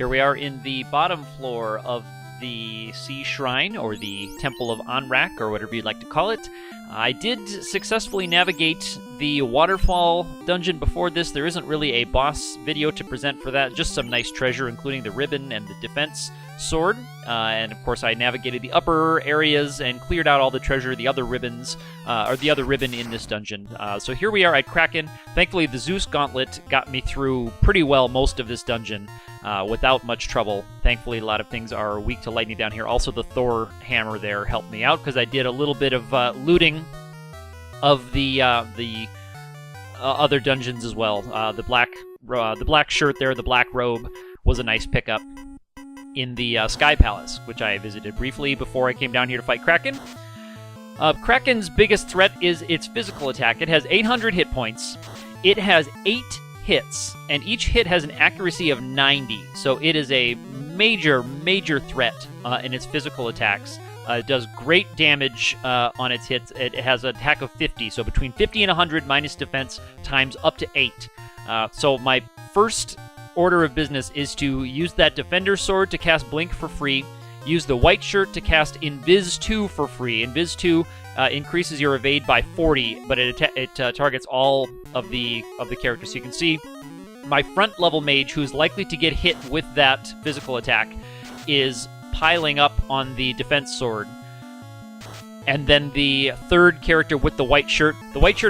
Here we are in the bottom floor of the Sea Shrine, or the Temple of Anrak, or whatever you'd like to call it. I did successfully navigate the waterfall dungeon before this. There isn't really a boss video to present for that, just some nice treasure, including the ribbon and the defense sword. And of course I navigated the upper areas and cleared out all the treasure, the other ribbons, or the other ribbon in this dungeon. So here we are at Kraken. Thankfully the Zeus gauntlet got me through pretty well most of this dungeon without much trouble. Thankfully a lot of things are weak to lightning down here. Also the Thor hammer there helped me out because I did a little bit of looting of the other dungeons as well. The black shirt there, the black robe, was a nice pickup in the Sky Palace, which I visited briefly before I came down here to fight Kraken. Kraken's biggest threat is its physical attack. It has 800 hit points. It has 8 hits, and each hit has an accuracy of 90, so it is a major threat in its physical attacks. It does great damage on its hits. It has an attack of 50, so between 50 and 100 minus defense times up to 8. So my first order of business is to use that Defender Sword to cast Blink for free, use the White Shirt to cast INV2 for free. INV2 increases your evade by 40, but it targets all of the characters. So you can see my front level mage, who's likely to get hit with that physical attack, is piling up on the defense sword. And then the third character with the white shirt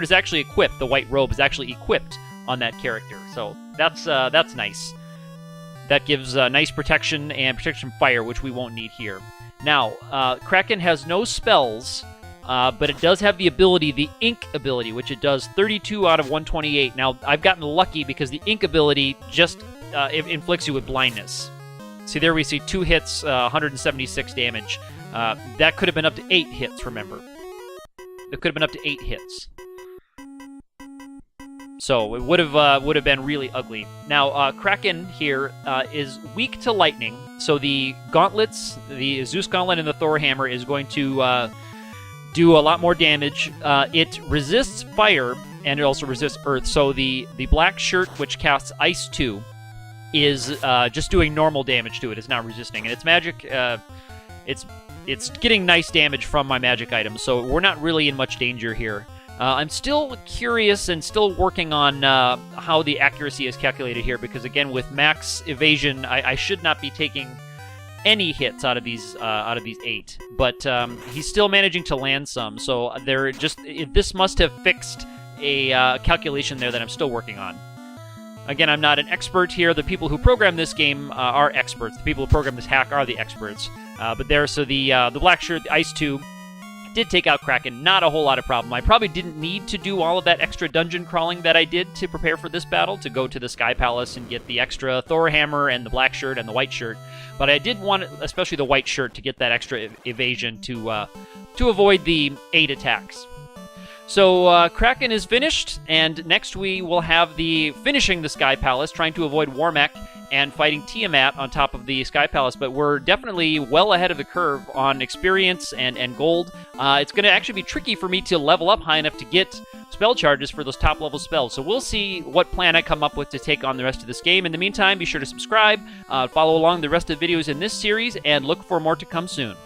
is actually equipped. The white robe is actually equipped on that character. So that's nice. That gives nice protection and protection from fire, which we won't need here. Now, Kraken has no spells, but it does have the ability, the Ink ability, which it does 32 out of 128. Now, I've gotten lucky because the Ink ability just it inflicts you with blindness. See, there we see 2 hits, 176 damage. That could have been up to 8 hits, remember. It could have been up to 8 hits. So it would have been really ugly. Now, Kraken here is weak to lightning, so the gauntlets, the Zeus gauntlet and the Thor hammer, is going to do a lot more damage. It resists fire, and it also resists earth, so the black shirt, which casts Ice 2, is just doing normal damage to it. It's not resisting, and its magic, it's getting nice damage from my magic items, so we're not really in much danger here. I'm still curious and still working on how the accuracy is calculated here, because again, with max evasion, I should not be taking any hits out of these 8, but he's still managing to land some. So this must have fixed a calculation there that I'm still working on. Again, I'm not an expert here. The people who program this game are experts. The people who program this hack are the experts. But there, so the black shirt, the Ice 2, did take out Kraken. Not a whole lot of problem. I probably didn't need to do all of that extra dungeon crawling that I did to prepare for this battle, to go to the Sky Palace and get the extra Thor hammer and the black shirt and the white shirt. But I did want, especially the white shirt, to get that extra evasion to avoid the 8 attacks. So Kraken is finished, and next we will have finishing the Sky Palace, trying to avoid Warmech and fighting Tiamat on top of the Sky Palace. But we're definitely well ahead of the curve on experience and gold. It's going to actually be tricky for me to level up high enough to get spell charges for those top level spells. So we'll see what plan I come up with to take on the rest of this game. In the meantime, be sure to subscribe, follow along the rest of the videos in this series, and look for more to come soon.